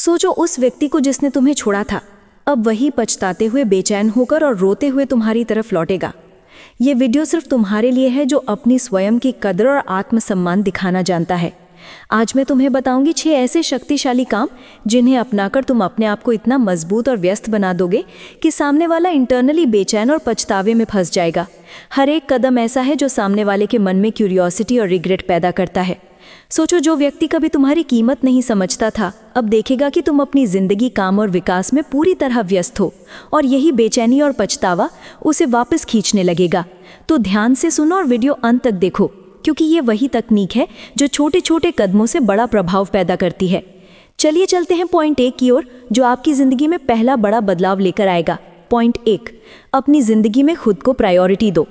सोचो उस व्यक्ति को जिसने तुम्हें छोड़ा था, अब वही पछताते हुए बेचैन होकर और रोते हुए तुम्हारी तरफ लौटेगा। ये वीडियो सिर्फ तुम्हारे लिए है जो अपनी स्वयं की कद्र और आत्मसम्मान दिखाना जानता है। आज मैं तुम्हें बताऊंगी 6 ऐसे शक्तिशाली काम जिन्हें अपनाकर तुम अपने आप को इतना मजबूत और व्यस्त बना दोगे कि सामने वाला इंटरनली बेचैन और पछतावे में फंस जाएगा। हर एक कदम ऐसा है जो सामने वाले के मन में क्यूरियोसिटी और रिग्रेट पैदा करता है। सोचो, जो व्यक्ति कभी तुम्हारी कीमत नहीं समझता था, अब देखेगा कि तुम अपनी जिंदगी, काम और विकास में पूरी तरह व्यस्त हो और यही बेचैनी और पछतावा उसे वापस खींचने लगेगा। तो ध्यान से सुनो और वीडियो अंत तक देखो, क्योंकि ये वही तकनीक है जो छोटे छोटे कदमों से बड़ा प्रभाव पैदा करती है। चलिए चलते हैं पॉइंट 1 की ओर, जो आपकी जिंदगी में पहला बड़ा बदलाव लेकर आएगा। पॉइंट 1, अपनी जिंदगी में खुद को प्रायोरिटी दो।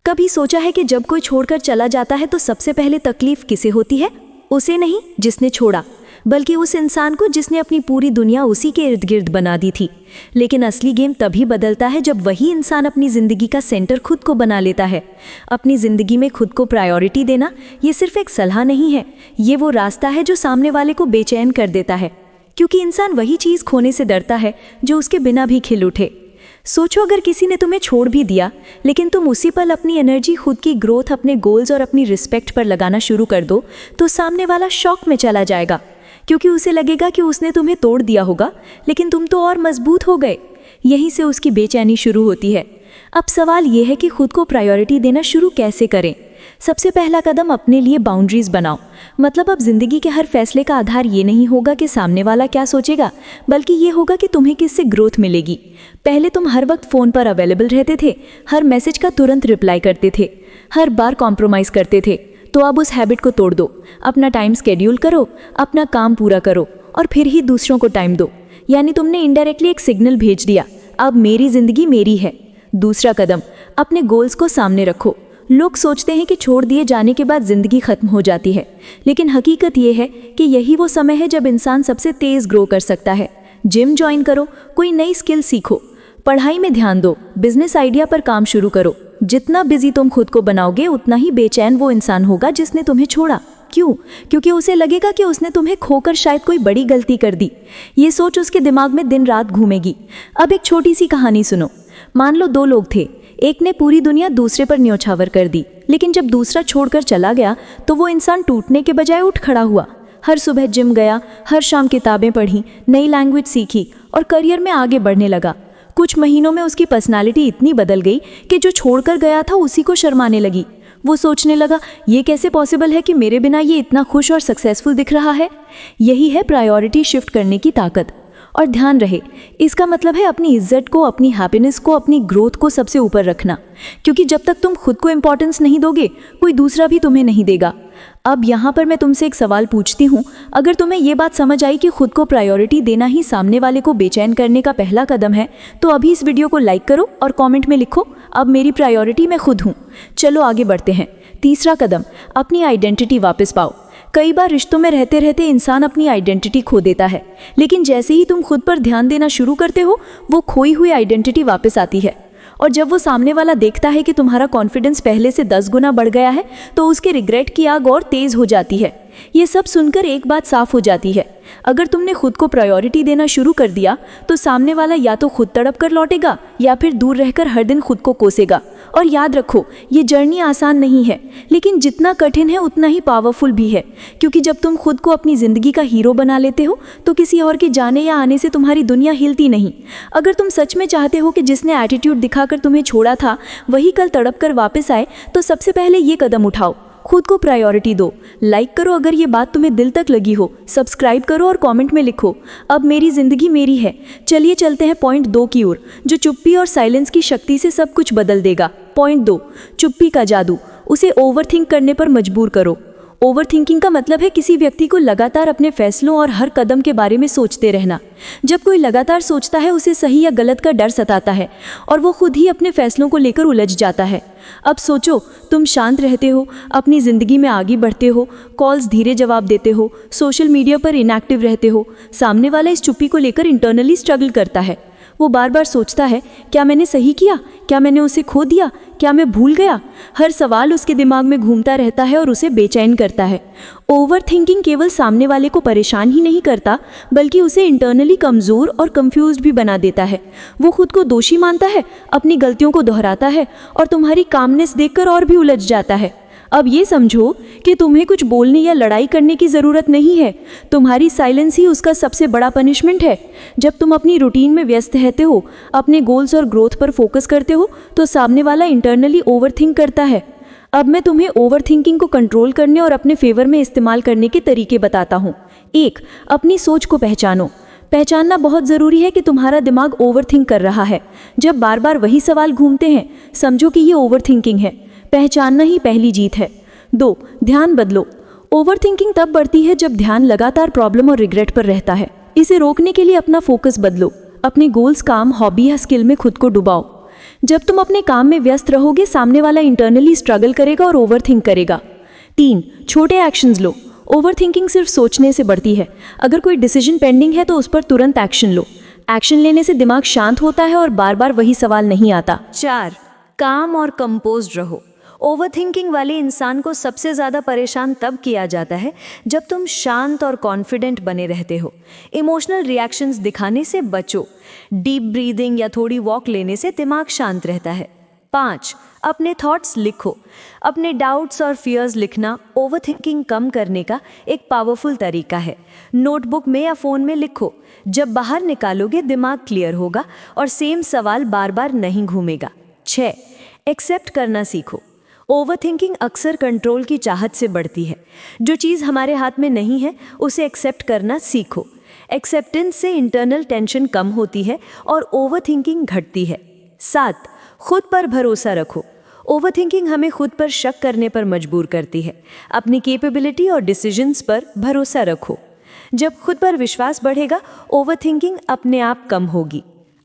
कभी सोचा है कि जब कोई छोड़कर चला जाता है तो सबसे पहले तकलीफ किसे होती है? उसे नहीं जिसने छोड़ा, बल्कि उस इंसान को जिसने अपनी पूरी दुनिया उसी के इर्द गिर्द बना दी थी। लेकिन असली गेम तभी बदलता है जब वही इंसान अपनी ज़िंदगी का सेंटर खुद को बना लेता है। अपनी ज़िंदगी में खुद को प्रायोरिटी देना ये सिर्फ एक सलाह नहीं है, ये वो रास्ता है जो सामने वाले को बेचैन कर देता है, क्योंकि इंसान वही चीज़ खोने से डरता है जो उसके बिना भी खिल उठे। सोचो, अगर किसी ने तुम्हें छोड़ भी दिया, लेकिन तुम उसी पल अपनी एनर्जी, खुद की ग्रोथ, अपने गोल्स और अपनी रिस्पेक्ट पर लगाना शुरू कर दो, तो सामने वाला शॉक में चला जाएगा, क्योंकि उसे लगेगा कि उसने तुम्हें तोड़ दिया होगा, लेकिन तुम तो और मजबूत हो गए। यहीं से उसकी बेचैनी शुरू होती है। अब सवाल यह है कि खुद को प्रायोरिटी देना शुरू कैसे करें। सबसे पहला कदम, अपने लिए बाउंड्रीज बनाओ। मतलब अब जिंदगी के हर फैसले का आधार ये नहीं होगा कि सामने वाला क्या सोचेगा, बल्कि ये होगा कि तुम्हें किससे ग्रोथ मिलेगी। पहले तुम हर वक्त फ़ोन पर अवेलेबल रहते थे, हर मैसेज का तुरंत रिप्लाई करते थे, हर बार कॉम्प्रोमाइज़ करते थे। तो अब उस हैबिट को तोड़ दो। अपना टाइम स्केड्यूल करो, अपना काम पूरा करो और फिर ही दूसरों को टाइम दो। यानी तुमने इनडायरेक्टली एक सिग्नल भेज दिया, अब मेरी ज़िंदगी मेरी है। दूसरा कदम, अपने गोल्स को सामने रखो। लोग सोचते हैं कि छोड़ दिए जाने के बाद ज़िंदगी ख़त्म हो जाती है, लेकिन हकीकत ये है कि यही वो समय है जब इंसान सबसे तेज़ ग्रो कर सकता है। जिम ज्वाइन करो, कोई नई स्किल सीखो, पढ़ाई में ध्यान दो, बिजनेस आइडिया पर काम शुरू करो। जितना बिजी तुम खुद को बनाओगे, उतना ही बेचैन वो इंसान होगा जिसने तुम्हें छोड़ा। क्यों? क्योंकि उसे लगेगा कि उसने तुम्हें खोकर शायद कोई बड़ी गलती कर दी। ये सोच उसके दिमाग में दिन रात घूमेगी। अब एक छोटी सी कहानी सुनो। मान लो 2 लोग थे, एक ने पूरी दुनिया दूसरे पर न्योछावर कर दी, लेकिन जब दूसरा छोड़कर चला गया तो वो इंसान टूटने के बजाय उठ खड़ा हुआ। हर सुबह जिम गया, हर शाम किताबें पढ़ी, नई लैंग्वेज सीखी और करियर में आगे बढ़ने लगा। कुछ महीनों में उसकी पर्सनालिटी इतनी बदल गई कि जो छोड़कर गया था उसी को शर्माने लगी। वो सोचने लगा, ये कैसे पॉसिबल है कि मेरे बिना ये इतना खुश और सक्सेसफुल दिख रहा है। यही है प्रायोरिटी शिफ्ट करने की ताकत। और ध्यान रहे, इसका मतलब है अपनी इज्जत को, अपनी हैप्पीनेस को, अपनी ग्रोथ को सबसे ऊपर रखना, क्योंकि जब तक तुम खुद को इंपॉर्टेंस नहीं दोगे, कोई दूसरा भी तुम्हें नहीं देगा। अब यहाँ पर मैं तुमसे एक सवाल पूछती हूँ, अगर तुम्हें ये बात समझ आई कि खुद को प्रायोरिटी देना ही सामने वाले को बेचैन करने का पहला कदम है, तो अभी इस वीडियो को लाइक करो और कमेंट में लिखो, अब मेरी प्रायोरिटी मैं खुद हूँ। चलो आगे बढ़ते हैं। तीसरा कदम, अपनी आइडेंटिटी वापस पाओ। कई बार रिश्तों में रहते रहते इंसान अपनी आइडेंटिटी खो देता है, लेकिन जैसे ही तुम खुद पर ध्यान देना शुरू करते हो, वो खोई हुई आइडेंटिटी वापस आती है। और जब वो सामने वाला देखता है कि तुम्हारा कॉन्फिडेंस पहले से 10 गुना बढ़ गया है, तो उसके रिग्रेट की आग और तेज हो जाती है। ये सब सुनकर एक बात साफ हो जाती है, अगर तुमने खुद को प्रायोरिटी देना शुरू कर दिया तो सामने वाला या तो खुद तड़प कर लौटेगा या फिर दूर रहकर हर दिन खुद को कोसेगा। और याद रखो, ये जर्नी आसान नहीं है, लेकिन जितना कठिन है उतना ही पावरफुल भी है, क्योंकि जब तुम खुद को अपनी ज़िंदगी का हीरो बना लेते हो तो किसी और के जाने या आने से तुम्हारी दुनिया हिलती नहीं। अगर तुम सच में चाहते हो कि जिसने एटीट्यूड दिखाकर तुम्हें छोड़ा था वही कल तड़प कर वापस आए, तो सबसे पहले ये कदम उठाओ, खुद को प्रायोरिटी दो। लाइक करो अगर ये बात तुम्हें दिल तक लगी हो, सब्सक्राइब करो और कमेंट में लिखो, अब मेरी ज़िंदगी मेरी है। चलिए चलते हैं पॉइंट 2 की ओर, जो चुप्पी और साइलेंस की शक्ति से सब कुछ बदल देगा। पॉइंट 2, चुप्पी का जादू। उसे ओवरथिंक करने पर मजबूर करो। ओवरथिंकिंग का मतलब है किसी व्यक्ति को लगातार अपने फैसलों और हर कदम के बारे में सोचते रहना। जब कोई लगातार सोचता है, उसे सही या गलत का डर सताता है और वो खुद ही अपने फैसलों को लेकर उलझ जाता है। अब सोचो, तुम शांत रहते हो, अपनी ज़िंदगी में आगे बढ़ते हो, कॉल्स धीरे जवाब देते हो, सोशल मीडिया पर इनएक्टिव रहते हो। सामने वाला इस चुप्पी को लेकर इंटरनली स्ट्रगल करता है। वो बार बार सोचता है, क्या मैंने सही किया, क्या मैंने उसे खो दिया, क्या मैं भूल गया। हर सवाल उसके दिमाग में घूमता रहता है और उसे बेचैन करता है। ओवर थिंकिंग केवल सामने वाले को परेशान ही नहीं करता, बल्कि उसे इंटरनली कमज़ोर और कंफ्यूज्ड भी बना देता है। वो खुद को दोषी मानता है, अपनी गलतियों को दोहराता है और तुम्हारी कामनेस देखकर और भी उलझ जाता है। अब ये समझो कि तुम्हें कुछ बोलने या लड़ाई करने की ज़रूरत नहीं है। तुम्हारी साइलेंस ही उसका सबसे बड़ा पनिशमेंट है। जब तुम अपनी रूटीन में व्यस्त रहते हो, अपने गोल्स और ग्रोथ पर फोकस करते हो, तो सामने वाला इंटरनली ओवरथिंक करता है। अब मैं तुम्हें ओवरथिंकिंग को कंट्रोल करने और अपने फेवर में इस्तेमाल करने के तरीके बताता हूँ। 1. अपनी सोच को पहचानो। पहचानना बहुत ज़रूरी है कि तुम्हारा दिमाग ओवरथिंक कर रहा है। जब बार बार वही सवाल घूमते हैं, समझो कि ये ओवरथिंकिंग है। पहचानना ही पहली जीत है। 2. ध्यान बदलो। ओवरथिंकिंग तब बढ़ती है जब ध्यान लगातार प्रॉब्लम और रिग्रेट पर रहता है। इसे रोकने के लिए अपना फोकस बदलो। अपने गोल्स, काम, हॉबी या स्किल में खुद को डुबाओ। जब तुम अपने काम में व्यस्त रहोगे, सामने वाला इंटरनली स्ट्रगल करेगा और ओवरथिंक करेगा। 3. छोटे एक्शंस लो। ओवरथिंकिंग सिर्फ सोचने से बढ़ती है। अगर कोई डिसीजन पेंडिंग है तो उस पर तुरंत एक्शन लो। एक्शन लेने से दिमाग शांत होता है और बार बार वही सवाल नहीं आता। 4. काम और कंपोज्ड रहो। ओवरथिंकिंग वाले इंसान को सबसे ज़्यादा परेशान तब किया जाता है जब तुम शांत और कॉन्फिडेंट बने रहते हो। इमोशनल रिएक्शंस दिखाने से बचो। डीप ब्रीदिंग या थोड़ी वॉक लेने से दिमाग शांत रहता है। 5. अपने थॉट्स लिखो। अपने डाउट्स और फियर्स लिखना ओवरथिंकिंग कम करने का एक पावरफुल तरीका है। नोटबुक में या फ़ोन में लिखो। जब बाहर निकालोगे, दिमाग क्लियर होगा और सेम सवाल बार बार नहीं घूमेगा। 6. एक्सेप्ट करना सीखो। ओवरथिंकिंग अक्सर कंट्रोल की चाहत से बढ़ती है। जो चीज़ हमारे हाथ में नहीं है, उसे एक्सेप्ट करना सीखो। एक्सेप्टेंस से इंटरनल टेंशन कम होती है और ओवरथिंकिंग घटती है। 7. खुद पर भरोसा रखो। ओवरथिंकिंग हमें खुद पर शक करने पर मजबूर करती है। अपनी कैपेबिलिटी और डिसीजंस पर भरोसा रखो। जब खुद पर विश्वास बढ़ेगा, ओवरथिंकिंग अपने आप कम होगी।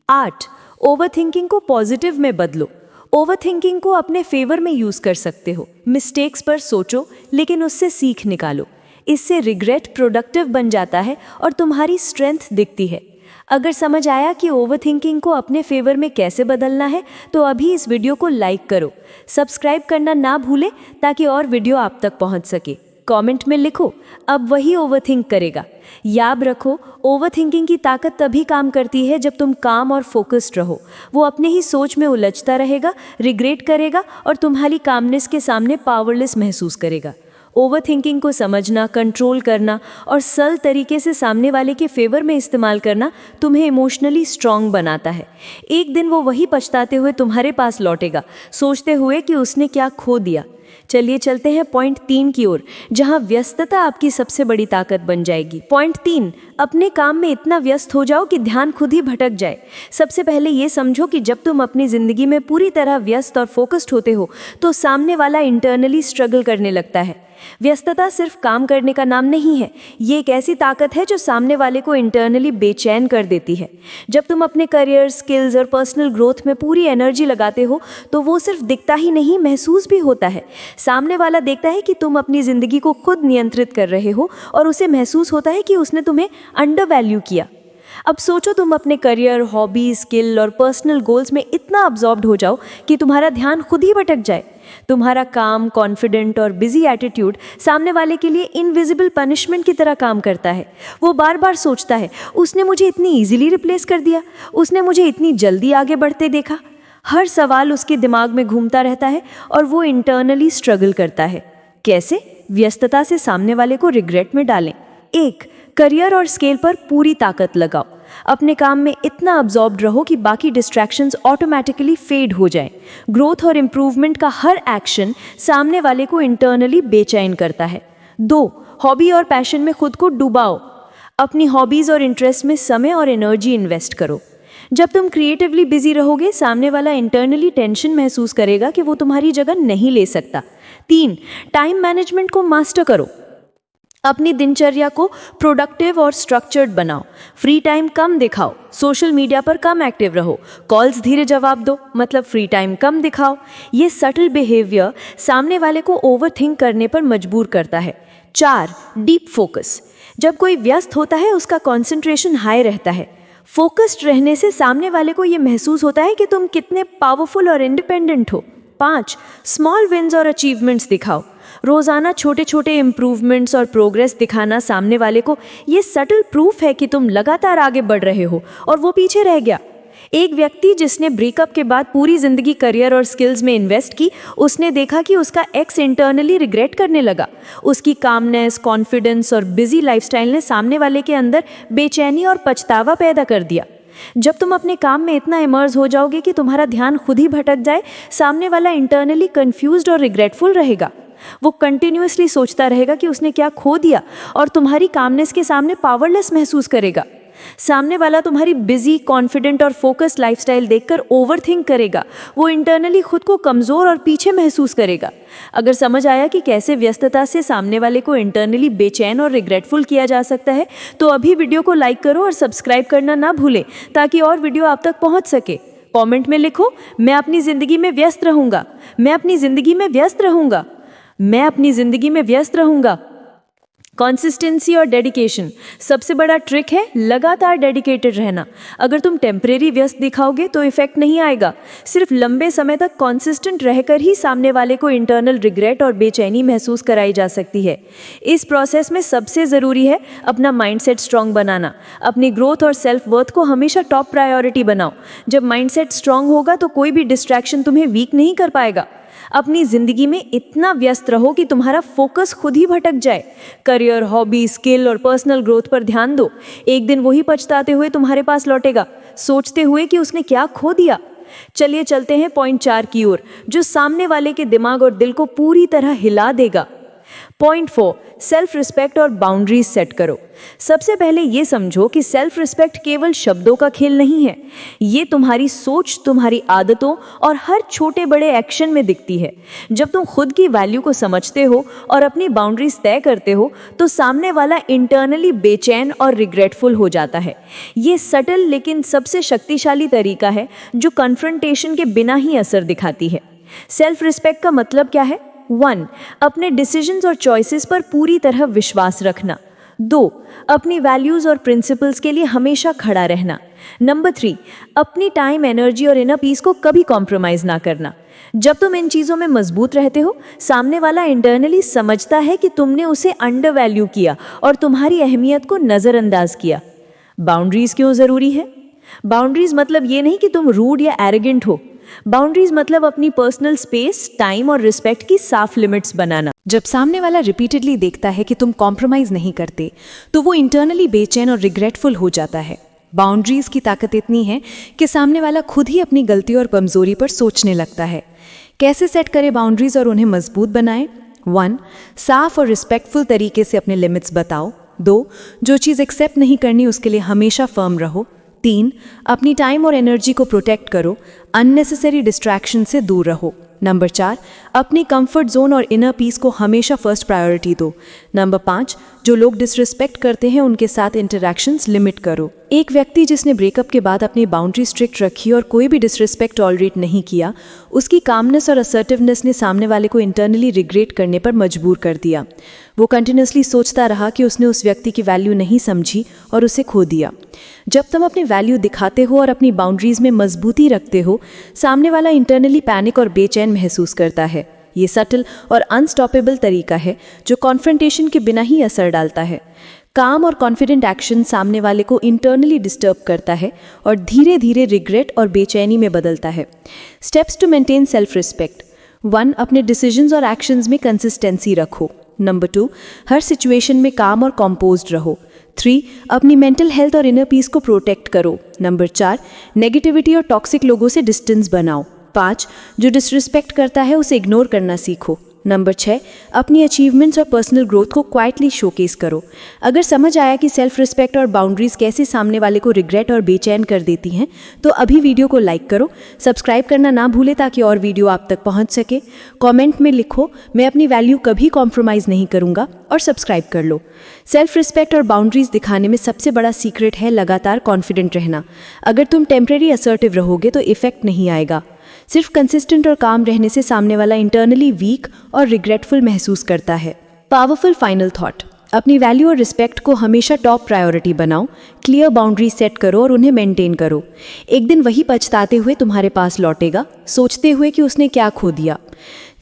8. ओवरथिंकिंग को पॉजिटिव में बदलो। ओवरथिंकिंग को अपने फेवर में यूज़ कर सकते हो। मिस्टेक्स पर सोचो, लेकिन उससे सीख निकालो। इससे रिग्रेट प्रोडक्टिव बन जाता है और तुम्हारी स्ट्रेंथ दिखती है। अगर समझ आया कि ओवरथिंकिंग को अपने फेवर में कैसे बदलना है, तो अभी इस वीडियो को लाइक करो। सब्सक्राइब करना ना भूलें ताकि और वीडियो आप तक पहुंच सके। कमेंट में लिखो, अब वही ओवरथिंक करेगा। याद रखो, ओवरथिंकिंग की ताकत तभी काम करती है जब तुम काम और फोकस्ड रहो। वो अपने ही सोच में उलझता रहेगा, रिग्रेट करेगा और तुम्हारी कामनेस के सामने पावरलेस महसूस करेगा। ओवरथिंकिंग को समझना, कंट्रोल करना और सरल तरीके से सामने वाले के फेवर में इस्तेमाल करना तुम्हें इमोशनली स्ट्रांग बनाता है। एक दिन वो वही पछताते हुए तुम्हारे पास लौटेगा, सोचते हुए कि उसने क्या खो दिया। चलिए चलते हैं पॉइंट 3 की ओर, जहां व्यस्तता आपकी सबसे बड़ी ताकत बन जाएगी। पॉइंट 3, अपने काम में इतना व्यस्त हो जाओ कि ध्यान खुद ही भटक जाए। सबसे पहले ये समझो कि जब तुम अपनी ज़िंदगी में पूरी तरह व्यस्त और फोकस्ड होते हो, तो सामने वाला इंटरनली स्ट्रगल करने लगता है। व्यस्तता सिर्फ काम करने का नाम नहीं है, ये एक ऐसी ताकत है जो सामने वाले को इंटरनली बेचैन कर देती है। जब तुम अपने करियर, स्किल्स और पर्सनल ग्रोथ में पूरी एनर्जी लगाते हो, तो वो सिर्फ दिखता ही नहीं, महसूस भी होता है। सामने वाला देखता है कि तुम अपनी ज़िंदगी को खुद नियंत्रित कर रहे हो और उसे महसूस होता है कि उसने तुम्हें अंडर वैल्यू किया। अब सोचो, तुम अपने करियर, हॉबी, स्किल और पर्सनल गोल्स में इतना अब्जॉर्ब्ड हो जाओ कि तुम्हारा ध्यान खुद ही भटक जाए। तुम्हारा काम, कॉन्फिडेंट और बिजी एटीट्यूड सामने वाले के लिए इनविजिबल पनिशमेंट की तरह काम करता है। वो बार बार सोचता है, उसने मुझे इतनी इजीली रिप्लेस कर दिया, उसने मुझे इतनी जल्दी आगे बढ़ते देखा। हर सवाल उसके दिमाग में घूमता रहता है और वो इंटरनली स्ट्रगल करता है। कैसे? व्यस्तता से सामने वाले को रिग्रेट में डालें। 1. करियर और स्केल पर पूरी ताकत लगाओ। अपने काम में इतना अब्जॉर्ब्ड रहो कि बाकी डिस्ट्रैक्शंस ऑटोमेटिकली फेड हो जाएं। ग्रोथ और इम्प्रूवमेंट का हर एक्शन सामने वाले को इंटरनली बेचैन करता है। 2. हॉबी और पैशन में खुद को डुबाओ। अपनी हॉबीज़ और इंटरेस्ट में समय और एनर्जी इन्वेस्ट करो। जब तुम क्रिएटिवली बिजी रहोगे, सामने वाला इंटरनली टेंशन महसूस करेगा कि वो तुम्हारी जगह नहीं ले सकता। 3. टाइम मैनेजमेंट को मास्टर करो। अपनी दिनचर्या को प्रोडक्टिव और स्ट्रक्चर्ड बनाओ। फ्री टाइम कम दिखाओ, सोशल मीडिया पर कम एक्टिव रहो, कॉल्स धीरे जवाब दो, मतलब फ्री टाइम कम दिखाओ। ये सटल बिहेवियर सामने वाले को ओवरथिंक करने पर मजबूर करता है। 4. Deep focus. जब कोई व्यस्त होता है, उसका कंसंट्रेशन हाई रहता है। फोकस्ड रहने से सामने वाले को ये महसूस होता है कि तुम कितने पावरफुल और इंडिपेंडेंट हो। 5. स्मॉल विन्स और अचीवमेंट्स दिखाओ। रोजाना छोटे छोटे इम्प्रूवमेंट्स और प्रोग्रेस दिखाना सामने वाले को ये सटल प्रूफ है कि तुम लगातार आगे बढ़ रहे हो और वो पीछे रह गया। एक व्यक्ति जिसने ब्रेकअप के बाद पूरी जिंदगी करियर और स्किल्स में इन्वेस्ट की, उसने देखा कि उसका एक्स इंटरनली रिग्रेट करने लगा। उसकी कामनेस, कॉन्फिडेंस और बिजी लाइफस्टाइल ने सामने वाले के अंदर बेचैनी और पछतावा पैदा कर दिया। जब तुम अपने काम में इतना इमर्ज हो जाओगे कि तुम्हारा ध्यान खुद ही भटक जाए, सामने वाला इंटरनली कंफ्यूज्ड और रिग्रेटफुल रहेगा। वो कंटिन्यूअसली सोचता रहेगा कि उसने क्या खो दिया और तुम्हारी कामनेस के सामने पावरलेस महसूस करेगा। सामने वाला तुम्हारी बिजी, कॉन्फिडेंट और फोकस लाइफस्टाइल देखकर ओवरथिंक करेगा। वो इंटरनली खुद को कमज़ोर और पीछे महसूस करेगा। अगर समझ आया कि कैसे व्यस्तता से सामने वाले को इंटरनली बेचैन और रिग्रेटफुल किया जा सकता है, तो अभी वीडियो को लाइक करो और सब्सक्राइब करना ना भूलें ताकि और वीडियो आप तक पहुंच सके। कमेंट में लिखो, मैं अपनी ज़िंदगी में व्यस्त रहूँगा, मैं अपनी ज़िंदगी में व्यस्त रहूँगा, मैं अपनी ज़िंदगी में व्यस्त रहूँगा। कंसिस्टेंसी और डेडिकेशन सबसे बड़ा ट्रिक है लगातार डेडिकेटेड रहना। अगर तुम टेम्परेरी व्यस्त दिखाओगे तो इफेक्ट नहीं आएगा। सिर्फ लंबे समय तक कंसिस्टेंट रहकर ही सामने वाले को इंटरनल रिग्रेट और बेचैनी महसूस कराई जा सकती है। इस प्रोसेस में सबसे ज़रूरी है अपना माइंडसेट स्ट्रांग बनाना। अपनी ग्रोथ और सेल्फ वर्थ को हमेशा टॉप प्रायोरिटी बनाओ। जब माइंडसेट स्ट्रांग होगा तो कोई भी डिस्ट्रैक्शन तुम्हें वीक नहीं कर पाएगा। अपनी जिंदगी में इतना व्यस्त रहो कि तुम्हारा फोकस खुद ही भटक जाए। करियर, हॉबी, स्किल और पर्सनल ग्रोथ पर ध्यान दो। एक दिन वही पछताते हुए तुम्हारे पास लौटेगा, सोचते हुए कि उसने क्या खो दिया। चलिए चलते हैं पॉइंट 4 की ओर, जो सामने वाले के दिमाग और दिल को पूरी तरह हिला देगा। पॉइंट 4, सेल्फ रिस्पेक्ट और बाउंड्रीज सेट करो। सबसे पहले ये समझो कि सेल्फ रिस्पेक्ट केवल शब्दों का खेल नहीं है। ये तुम्हारी सोच, तुम्हारी आदतों और हर छोटे बड़े एक्शन में दिखती है। जब तुम खुद की वैल्यू को समझते हो और अपनी बाउंड्रीज तय करते हो तो सामने वाला इंटरनली बेचैन और रिग्रेटफुल हो जाता है। ये सटल लेकिन सबसे शक्तिशाली तरीका है जो कन्फ्रंटेशन के बिना ही असर दिखाती है। सेल्फ रिस्पेक्ट का मतलब क्या है? 1. अपने डिसीजंस और चॉइसेस पर पूरी तरह विश्वास रखना। 2. अपनी वैल्यूज़ और प्रिंसिपल्स के लिए हमेशा खड़ा रहना। नंबर 3. अपनी टाइम, एनर्जी और इनर पीस को कभी कॉम्प्रोमाइज़ ना करना। जब तुम इन चीज़ों में मजबूत रहते हो, सामने वाला इंटरनली समझता है कि तुमने उसे अंडर वैल्यू किया और तुम्हारी अहमियत को नज़रअंदाज किया। बाउंड्रीज़ क्यों ज़रूरी है? बाउंड्रीज़ मतलब ये नहीं कि तुम रूड या एरोगेंट हो। बाउंड्रीज मतलब अपनी पर्सनल स्पेस, टाइम और रिस्पेक्ट की साफ लिमिट्स बनाना। जब सामने वाला रिपीटेडली देखता है कि तुम कॉम्प्रोमाइज़ नहीं करते, तो वो इंटरनली बेचैन और रिग्रेटफुल हो जाता है। बाउंड्रीज की ताकत इतनी है कि सामने वाला खुद ही अपनी गलती और कमजोरी पर सोचने लगता है। कैसे सेट करें बाउंड्रीज और उन्हें मजबूत बनाएं? 1. साफ और रिस्पेक्टफुल तरीके से अपने लिमिट्स बताओ। 2. जो चीज़ एक्सेप्ट नहीं करनी उसके लिए हमेशा फर्म रहो। 3. अपनी टाइम और एनर्जी को प्रोटेक्ट करो, अननेसेसरी डिस्ट्रैक्शन से दूर रहो। नंबर 4, अपनी कंफर्ट जोन और इनर पीस को हमेशा फर्स्ट प्रायोरिटी दो। नंबर 5, जो लोग डिसरिस्पेक्ट करते हैं उनके साथ इंटरैक्शंस लिमिट करो। एक व्यक्ति जिसने ब्रेकअप के बाद अपनी बाउंड्री स्ट्रिक्ट रखी और कोई भी डिसरिस्पेक्ट टॉलरेट नहीं किया, उसकी कामनेस और असर्टिवनेस ने सामने वाले को इंटरनली रिग्रेट करने पर मजबूर कर दिया। वो कंटिन्यूसली सोचता रहा कि उसने उस व्यक्ति की वैल्यू नहीं समझी और उसे खो दिया। जब तुम अपनी वैल्यू दिखाते हो और अपनी बाउंड्रीज में मजबूती रखते हो, सामने वाला इंटरनली पैनिक और बेचैन महसूस करता है। ये सटल और अनस्टॉपेबल तरीका है जो कॉन्फ्रंटेशन के बिना ही असर डालता है। काम और कॉन्फिडेंट एक्शन सामने वाले को इंटरनली डिस्टर्ब करता है और धीरे धीरे रिग्रेट और बेचैनी में बदलता है। Steps to maintain self respect. 1. अपने डिसीजंस और एक्शंस में कंसिस्टेंसी रखो। नंबर 2, हर सिचुएशन में काम और कॉम्पोज्ड रहो। 3. अपनी मेंटल हेल्थ और इनर पीस को प्रोटेक्ट करो। नंबर 4, नेगेटिविटी और टॉक्सिक लोगों से डिस्टेंस बनाओ। 5, जो डिसरिस्पेक्ट करता है उसे इग्नोर करना सीखो। नंबर 6, अपनी अचीवमेंट्स और पर्सनल ग्रोथ को क्वाइटली शोकेस करो। अगर समझ आया कि सेल्फ रिस्पेक्ट और बाउंड्रीज कैसे सामने वाले को रिग्रेट और बेचैन कर देती हैं, तो अभी वीडियो को लाइक करो, सब्सक्राइब करना ना भूले ताकि और वीडियो आप तक पहुंच सके। कमेंट में लिखो, मैं अपनी वैल्यू कभी कॉम्प्रोमाइज़ नहीं करूंगा, और सब्सक्राइब कर लो। सेल्फ रिस्पेक्ट और बाउंड्रीज दिखाने में सबसे बड़ा सीक्रेट है लगातार कॉन्फिडेंट रहना। अगर तुम टेम्परेरी असर्टिव रहोगे तो इफेक्ट नहीं आएगा। सिर्फ कंसिस्टेंट और काम रहने से सामने वाला इंटरनली वीक और रिग्रेटफुल महसूस करता है। Powerful final thought. अपनी वैल्यू और रिस्पेक्ट को हमेशा टॉप प्रायोरिटी बनाओ, क्लियर बाउंड्री सेट करो और उन्हें मेंटेन करो। एक दिन वही पछताते हुए तुम्हारे पास लौटेगा, सोचते हुए कि उसने क्या खो दिया।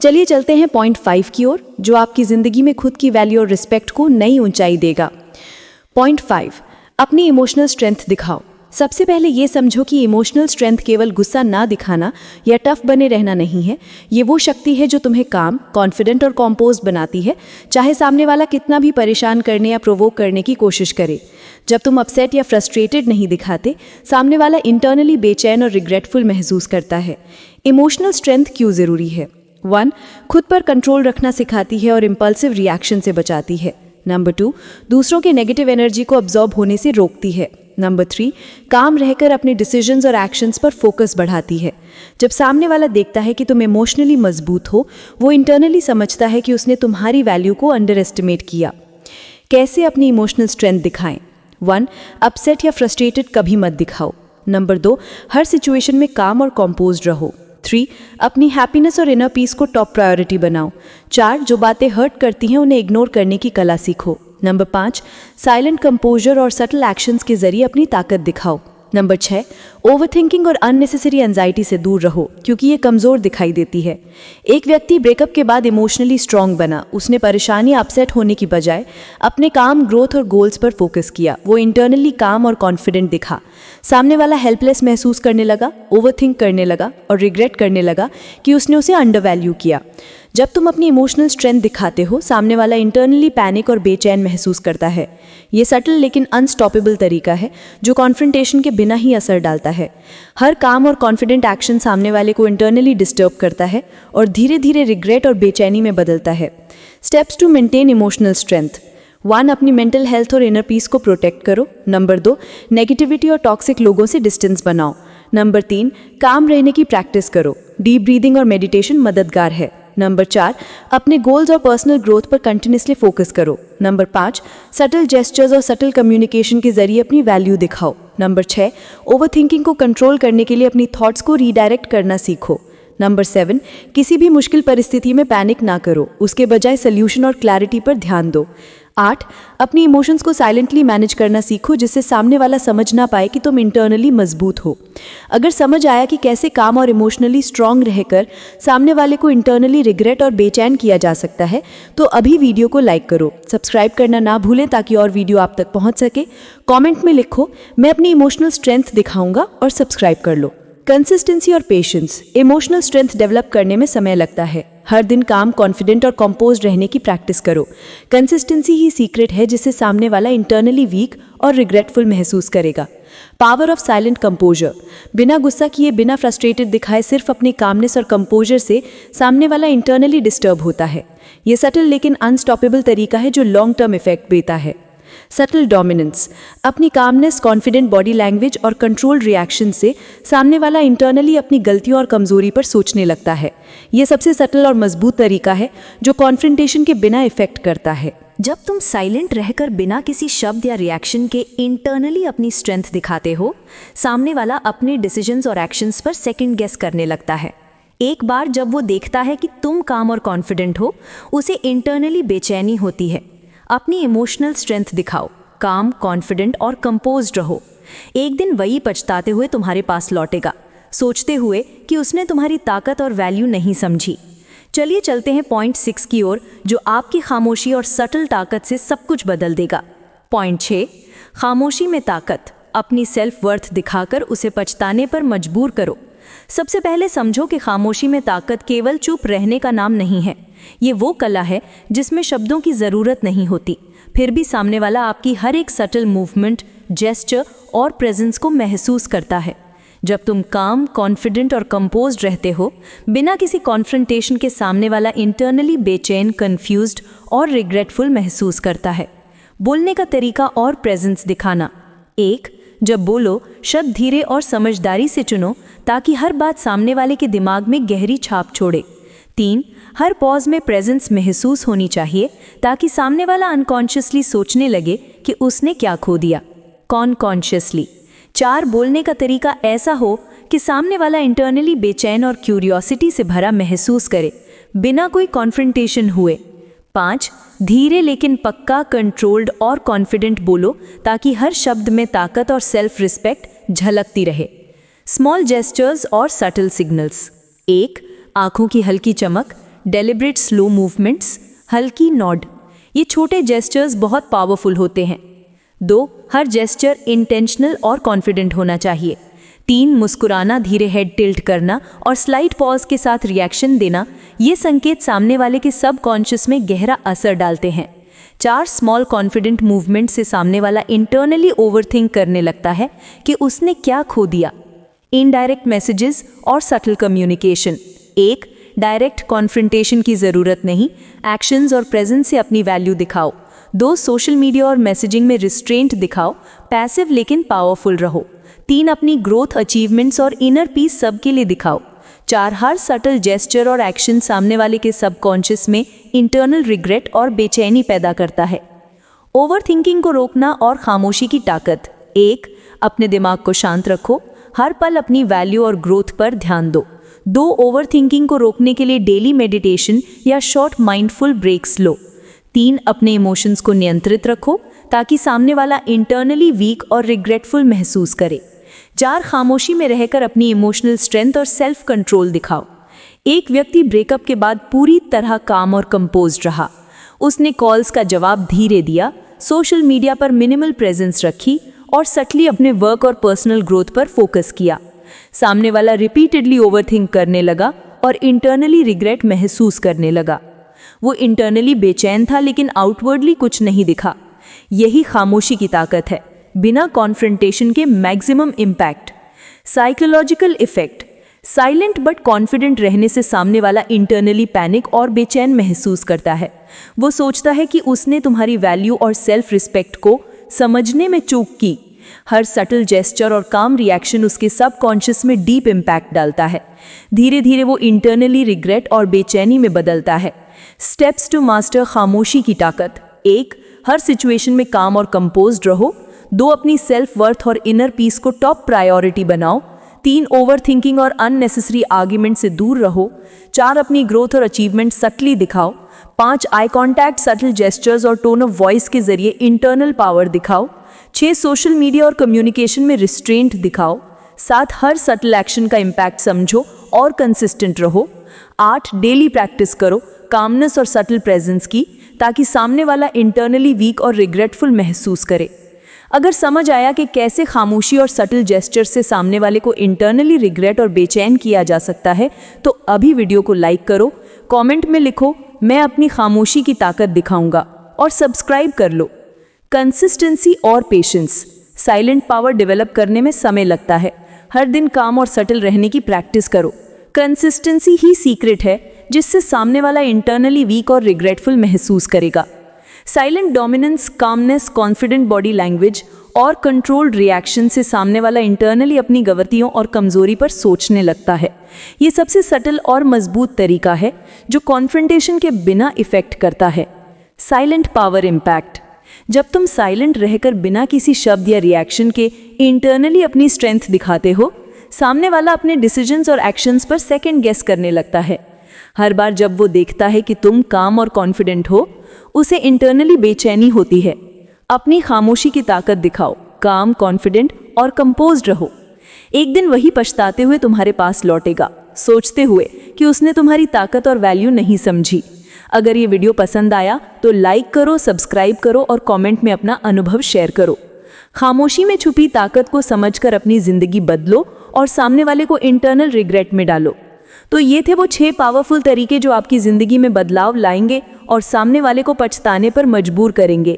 चलिए चलते हैं पॉइंट 5 की ओर, जो आपकी ज़िंदगी में खुद की वैल्यू और रिस्पेक्ट को नई ऊंचाई देगा। पॉइंट 5, अपनी इमोशनल स्ट्रेंथ दिखाओ। सबसे पहले ये समझो कि इमोशनल स्ट्रेंथ केवल गुस्सा ना दिखाना या टफ बने रहना नहीं है। ये वो शक्ति है जो तुम्हें काम, कॉन्फिडेंट और कॉम्पोज बनाती है, चाहे सामने वाला कितना भी परेशान करने या प्रोवोक करने की कोशिश करे। जब तुम अपसेट या फ्रस्ट्रेटेड नहीं दिखाते, सामने वाला इंटरनली बेचैन और रिग्रेटफुल महसूस करता है। इमोशनल स्ट्रेंथ क्यों ज़रूरी है? 1, खुद पर कंट्रोल रखना सिखाती है और इम्पल्सिव रिएक्शन से बचाती है। नंबर 2, दूसरों के नेगेटिव एनर्जी को अब्जॉर्ब होने से रोकती है। नंबर 3, काम रहकर अपने डिसीजंस और एक्शंस पर फोकस बढ़ाती है। जब सामने वाला देखता है कि तुम इमोशनली मजबूत हो, वो इंटरनली समझता है कि उसने तुम्हारी वैल्यू को अंडर एस्टिमेट किया। कैसे अपनी इमोशनल स्ट्रेंथ दिखाएं? 1, अपसेट या फ्रस्ट्रेटेड कभी मत दिखाओ। नंबर 2, हर सिचुएशन में काम और कॉम्पोज्ड रहो। 3, अपनी हैप्पीनेस और इनर पीस को टॉप प्रायोरिटी बनाओ। 4, जो बातें हर्ट करती हैं उन्हें इग्नोर करने की कला सीखो। नंबर 5, साइलेंट कंपोजर और सटल एक्शंस के जरिए अपनी ताकत दिखाओ। नंबर 6, ओवरथिंकिंग और अननेसेसरी एंजाइटी से दूर रहो, क्योंकि ये कमज़ोर दिखाई देती है। एक व्यक्ति ब्रेकअप के बाद इमोशनली स्ट्रांग बना। उसने परेशानी अपसेट होने की बजाय अपने काम, ग्रोथ और गोल्स पर फोकस किया। वो इंटरनली काम और कॉन्फिडेंट दिखा। सामने वाला हेल्पलेस महसूस करने लगा, ओवरथिंक करने लगा और रिग्रेट करने लगा कि उसने उसे अंडरवैल्यू किया। जब तुम अपनी इमोशनल स्ट्रेंथ दिखाते हो, सामने वाला इंटरनली पैनिक और बेचैन महसूस करता है। ये सटल लेकिन अनस्टॉपेबल तरीका है जो कॉन्फ्रंटेशन के बिना ही असर डालता है। हर काम और कॉन्फिडेंट एक्शन सामने वाले को इंटरनली डिस्टर्ब करता है और धीरे धीरे रिग्रेट और बेचैनी में बदलता है। Steps to maintain emotional strength: 1, अपनी मेंटल हेल्थ और इनर पीस को प्रोटेक्ट करो। नंबर 2, नेगेटिविटी और टॉक्सिक लोगों से डिस्टेंस बनाओ। नंबर 3, काम रहने की प्रैक्टिस करो। डीप ब्रीदिंग और मेडिटेशन मददगार है। नंबर 4, अपने गोल्स और पर्सनल ग्रोथ पर कंटिन्यूसली फोकस करो। नंबर 5, सटल जेस्चर्स और सटल कम्युनिकेशन के जरिए अपनी वैल्यू दिखाओ। नंबर 6, ओवरथिंकिंग को कंट्रोल करने के लिए अपनी थॉट्स को रीडायरेक्ट करना सीखो। नंबर 7, किसी भी मुश्किल परिस्थिति में पैनिक ना करो, उसके बजाय सल्यूशन और क्लैरिटी पर ध्यान दो। 8, अपनी इमोशंस को साइलेंटली मैनेज करना सीखो, जिससे सामने वाला समझ ना पाए कि तुम इंटरनली मजबूत हो। अगर समझ आया कि कैसे काम और इमोशनली स्ट्रांग रहकर सामने वाले को इंटरनली रिग्रेट और बेचैन किया जा सकता है, तो अभी वीडियो को लाइक करो, सब्सक्राइब करना ना भूलें ताकि और वीडियो आप तक पहुंच सके। कमेंट में लिखो, मैं अपनी इमोशनल स्ट्रेंथ दिखाऊंगा, और सब्सक्राइब कर लो। कंसिस्टेंसी और पेशेंस: इमोशनल स्ट्रेंथ डेवलप करने में समय लगता है। हर दिन काम, कॉन्फिडेंट और कंपोज्ड रहने की प्रैक्टिस करो। कंसिस्टेंसी ही सीक्रेट है जिससे सामने वाला इंटरनली वीक और रिग्रेटफुल महसूस करेगा। पावर ऑफ साइलेंट कंपोजर: बिना गुस्सा किए, बिना फ्रस्ट्रेटेड दिखाए, सिर्फ अपनी कामनेस और कंपोजर से सामने वाला इंटरनली डिस्टर्ब होता है। ये सटल लेकिन अनस्टॉपेबल तरीका है जो लॉन्ग टर्म इफेक्ट देता है। सटल डोमिनेंस: अपनी कामनेस, कॉन्फिडेंट बॉडी लैंग्वेज और कंट्रोल्ड रिएक्शन से सामने वाला इंटरनली अपनी गलतियों और कमजोरी पर सोचने लगता है। यह सबसे सटल और मजबूत तरीका है जो कॉन्फ्रंटेशन के बिना इफेक्ट करता है। जब तुम साइलेंट रहकर बिना किसी शब्द या रिएक्शन के इंटरनली अपनी स्ट्रेंथ दिखाते हो, सामने वाला अपने डिसीजंस और एक्शंस पर सेकंड गेस करने लगता है। एक बार जब वो देखता है कि तुम काम और कॉन्फिडेंट हो, उसे इंटरनली बेचैनी होती है। अपनी इमोशनल स्ट्रेंथ दिखाओ, काम, कॉन्फिडेंट और कंपोज्ड रहो। एक दिन वही पछताते हुए तुम्हारे पास लौटेगा, सोचते हुए कि उसने तुम्हारी ताकत और वैल्यू नहीं समझी। चलिए चलते हैं पॉइंट 6 की ओर, जो आपकी खामोशी और सटल ताकत से सब कुछ बदल देगा। पॉइंट 6, खामोशी में ताकत: अपनी सेल्फ वर्थ दिखाकर उसे पछताने पर मजबूर करो। सबसे पहले समझो कि खामोशी में ताकत केवल चुप रहने का नाम नहीं है। ये वो कला है जिसमें शब्दों की ज़रूरत नहीं होती, फिर भी सामने वाला आपकी हर एक सटल मूवमेंट, जेस्चर और प्रेजेंस को महसूस करता है। जब तुम काम, कॉन्फिडेंट और कंपोज्ड रहते हो, बिना किसी कॉन्फ्रंटेशन के, सामने वाला इंटरनली बेचैन, कंफ्यूज्ड और रिग्रेटफुल महसूस करता है। बोलने का तरीका और प्रेजेंस दिखाना: 1, जब बोलो, शब्द धीरे और समझदारी से चुनो ताकि हर बात सामने वाले के दिमाग में गहरी छाप छोड़े। 3, हर पॉज में प्रेजेंस महसूस होनी चाहिए ताकि सामने वाला अनकॉन्शियसली सोचने लगे कि उसने क्या खो दिया, कॉन्शियसली। 4, बोलने का तरीका ऐसा हो कि सामने वाला इंटरनली बेचैन और क्यूरियोसिटी से भरा महसूस करे, बिना कोई कॉन्फ्रंटेशन हुए। 5. धीरे लेकिन पक्का, कंट्रोल्ड और कॉन्फिडेंट बोलो ताकि हर शब्द में ताकत और सेल्फ रिस्पेक्ट झलकती रहे। स्मॉल जेस्चर्स और सटल सिग्नल्स। 1. आंखों की हल्की चमक, डेलिब्रेट स्लो मूवमेंट्स, हल्की नॉड। ये छोटे जेस्चर्स बहुत पावरफुल होते हैं। 2. हर जेस्चर इंटेंशनल और कॉन्फिडेंट होना चाहिए। 3. मुस्कुराना, धीरे हेड टिल्ट करना और स्लाइट पॉज के साथ रिएक्शन देना, ये संकेत सामने वाले के सबकॉन्शियस में गहरा असर डालते हैं। 4. स्मॉल कॉन्फिडेंट मूवमेंट से सामने वाला इंटरनली ओवरथिंक करने लगता है कि उसने क्या खो दिया। इनडायरेक्ट मैसेजेस और सटल कम्युनिकेशन। 1. डायरेक्ट कॉन्फ्रंटेशन की ज़रूरत नहीं, एक्शंस और प्रेजेंस से अपनी वैल्यू दिखाओ। 2. सोशल मीडिया और मैसेजिंग में रिस्ट्रेंट दिखाओ, पैसिव लेकिन पावरफुल रहो। 3. अपनी ग्रोथ, अचीवमेंट्स और इनर पीस सबके लिए दिखाओ। 4. हर सटल जेस्चर और एक्शन सामने वाले के सबकॉन्शियस में इंटरनल रिग्रेट और बेचैनी पैदा करता है। ओवरथिंकिंग को रोकना और खामोशी की ताकत। 1. अपने दिमाग को शांत रखो, हर पल अपनी वैल्यू और ग्रोथ पर ध्यान दो। 2. ओवरथिंकिंग को रोकने के लिए डेली मेडिटेशन या शॉर्ट माइंडफुल ब्रेक्स लो। 3. अपने इमोशंस को नियंत्रित रखो ताकि सामने वाला इंटरनली वीक और रिग्रेटफुल महसूस करे। 4. खामोशी में रहकर अपनी इमोशनल स्ट्रेंथ और सेल्फ कंट्रोल दिखाओ। एक व्यक्ति ब्रेकअप के बाद पूरी तरह काम और कंपोज्ड रहा। उसने कॉल्स का जवाब धीरे दिया, सोशल मीडिया पर मिनिमल प्रेजेंस रखी और सटली अपने वर्क और पर्सनल ग्रोथ पर फोकस किया। सामने वाला रिपीटेडली ओवरथिंक करने लगा और इंटरनली रिग्रेट महसूस करने लगा। वो इंटरनली बेचैन था लेकिन आउटवर्डली कुछ नहीं दिखा। यही खामोशी की ताकत है, बिना कॉन्फ्रंटेशन के maximum impact. Psychological effect. Silent but confident रहने से सामने वाला इंटरनली पैनिक और बेचैन महसूस करता है। वो सोचता है कि उसने तुम्हारी वैल्यू और सेल्फ रिस्पेक्ट को समझने में चूक की। हर सटल जेस्चर और काम रिएक्शन उसके सबकॉन्शियस में डीप इम्पैक्ट डालता है। धीरे धीरे वो इंटरनली रिग्रेट और बेचैनी में बदलता है। स्टेप्स टू मास्टर खामोशी की ताकत। 1. हर सिचुएशन में काम और कंपोज्ड रहो। 2. अपनी सेल्फ वर्थ और इनर पीस को टॉप प्रायोरिटी बनाओ। 3. ओवरथिंकिंग और अननेसेसरी आर्ग्यूमेंट से दूर रहो। 4. अपनी ग्रोथ और अचीवमेंट सटली दिखाओ। 5. आई कॉन्टैक्ट, सटल जेस्चर्स और टोन ऑफ वॉइस के जरिए इंटरनल पावर दिखाओ। 6. सोशल मीडिया और कम्युनिकेशन में रिस्ट्रेंट दिखाओ। 7. हर सटल एक्शन का इम्पैक्ट समझो और कंसिस्टेंट रहो। 8. डेली प्रैक्टिस करो कामनेस और सटल प्रेजेंस की ताकि सामने वाला इंटरनली वीक और रिग्रेटफुल महसूस करे। अगर समझ आया कि कैसे खामोशी और सटल जेस्चर से सामने वाले को इंटरनली रिग्रेट और बेचैन किया जा सकता है, तो अभी वीडियो को लाइक करो, कमेंट में लिखो मैं अपनी खामोशी की ताकत दिखाऊंगा और सब्सक्राइब कर लो। कंसिस्टेंसी और पेशेंस। साइलेंट पावर डेवलप करने में समय लगता है। हर दिन काम और सटल रहने की प्रैक्टिस करो। कंसिस्टेंसी ही सीक्रेट है जिससे सामने वाला इंटरनली वीक और रिग्रेटफुल महसूस करेगा। Silent dominance, calmness, confident body language और कंट्रोल्ड रिएक्शन से सामने वाला इंटरनली अपनी गलतियों और कमजोरी पर सोचने लगता है। ये सबसे सटल और मजबूत तरीका है जो कॉन्फ्रंटेशन के बिना इफेक्ट करता है। Silent power impact. जब तुम साइलेंट रहकर बिना किसी शब्द या रिएक्शन के इंटरनली अपनी स्ट्रेंथ दिखाते हो, सामने वाला अपने डिसीजंस और एक्शंस पर सेकंड गेस करने लगता है। हर बार जब वो देखता है कि तुम काम और कॉन्फिडेंट हो, उसे इंटरनली बेचैनी होती है। अपनी खामोशी की ताकत दिखाओ, काम, कॉन्फिडेंट और कंपोज्ड रहो। एक दिन वही पछताते हुए तुम्हारे पास लौटेगा, सोचते हुए कि उसने तुम्हारी ताकत और वैल्यू नहीं समझी। अगर ये वीडियो पसंद आया तो लाइक करो, सब्सक्राइब करो और कमेंट में अपना अनुभव शेयर करो। खामोशी में छुपी ताकत को समझकर अपनी जिंदगी बदलो और सामने वाले को इंटरनल रिग्रेट में डालो। तो ये थे वो 6 पावरफुल तरीके जो आपकी जिंदगी में बदलाव लाएंगे और सामने वाले को पछताने पर मजबूर करेंगे।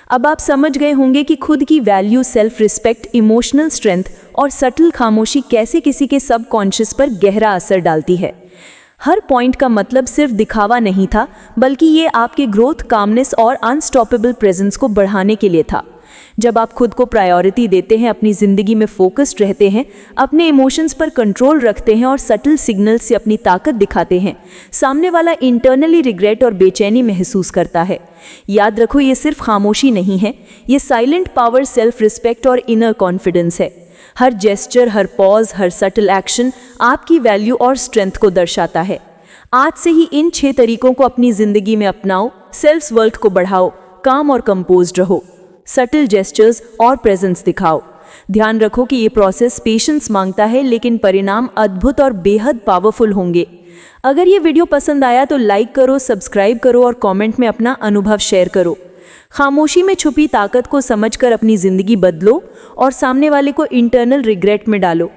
अब आप समझ गए होंगे कि खुद की value, self respect, emotional strength और सटल खामोशी कैसे किसी के सबकॉन्शियस पर गहरा असर डालती है। हर पॉइंट का मतलब सिर्फ दिखावा नहीं था, बल्कि ये आपके ग्रोथ, कामनेस और अनस्टॉपेबल प्रेजेंस को बढ़ाने के लिए था। जब आप खुद को प्रायोरिटी देते हैं, अपनी ज़िंदगी में फोकस्ड रहते हैं, अपने इमोशंस पर कंट्रोल रखते हैं और सटल सिग्नल से अपनी ताकत दिखाते हैं, सामने वाला इंटरनली रिग्रेट और बेचैनी महसूस करता है। याद रखो, ये सिर्फ खामोशी नहीं है, ये साइलेंट पावर, सेल्फ रिस्पेक्ट और इनर कॉन्फिडेंस है। हर जेस्चर, हर पॉज, हर सटल एक्शन आपकी वैल्यू और स्ट्रेंथ को दर्शाता है। आज से ही इन 6 तरीकों को अपनी ज़िंदगी में अपनाओ सेल्फ वर्थ को बढ़ाओ, काम और कंपोज्ड रहो, सटल जेस्चर्स और प्रेजेंस दिखाओ। ध्यान रखो कि ये प्रोसेस पेशेंस मांगता है, लेकिन परिणाम अद्भुत और बेहद पावरफुल होंगे। अगर ये वीडियो पसंद आया तो लाइक करो, सब्सक्राइब करो और कमेंट में अपना अनुभव शेयर करो। खामोशी में छुपी ताकत को समझकर अपनी जिंदगी बदलो और सामने वाले को इंटरनल रिग्रेट में डालो।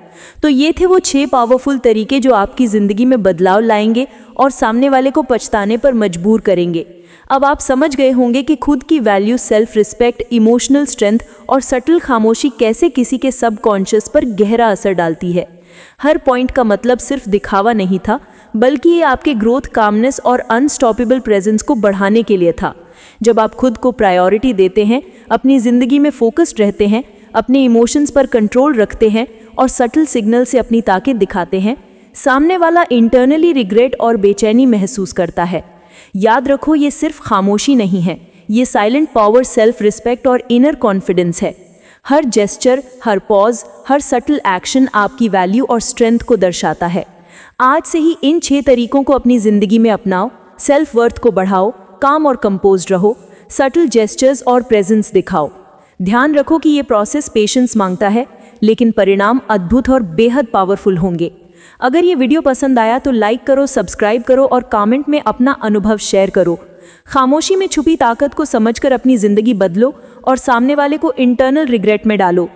तो ये थे वो 6 पावरफुल तरीके जो आपकी जिंदगी में बदलाव लाएंगे और सामने वाले को पछताने पर मजबूर करेंगे। अब आप समझ गए होंगे कि खुद की value, self respect, emotional strength और सटल खामोशी कैसे किसी के सबकॉन्शियस पर गहरा असर डालती है। हर पॉइंट का मतलब सिर्फ दिखावा नहीं था, बल्कि ये आपके ग्रोथ, कामनेस और अनस्टॉपेबल प्रेजेंस को बढ़ाने के लिए था। जब आप खुद को प्रायोरिटी देते हैं, अपनी जिंदगी में फोकस्ड रहते हैं, अपने इमोशंस पर कंट्रोल रखते हैं और सटल सिग्नल से अपनी ताकत दिखाते हैं, सामने वाला इंटरनली रिग्रेट और बेचैनी महसूस करता है। याद रखो, ये सिर्फ खामोशी नहीं है, ये साइलेंट पावर, सेल्फ रिस्पेक्ट और इनर कॉन्फिडेंस है। हर जेस्चर, हर पॉज, हर सटल एक्शन आपकी वैल्यू और स्ट्रेंथ को दर्शाता है। आज से ही इन 6 तरीकों को अपनी जिंदगी में अपनाओ, सेल्फ वर्थ को बढ़ाओ, काम और कंपोज्ड रहो, सटल जेस्चर्स और प्रेजेंस दिखाओ। ध्यान रखो कि ये प्रोसेस पेशेंस मांगता है, लेकिन परिणाम अद्भुत और बेहद पावरफुल होंगे। अगर ये वीडियो पसंद आया तो लाइक करो, सब्सक्राइब करो और कमेंट में अपना अनुभव शेयर करो। खामोशी में छुपी ताकत को समझकर अपनी जिंदगी बदलो और सामने वाले को इंटरनल रिग्रेट में डालो।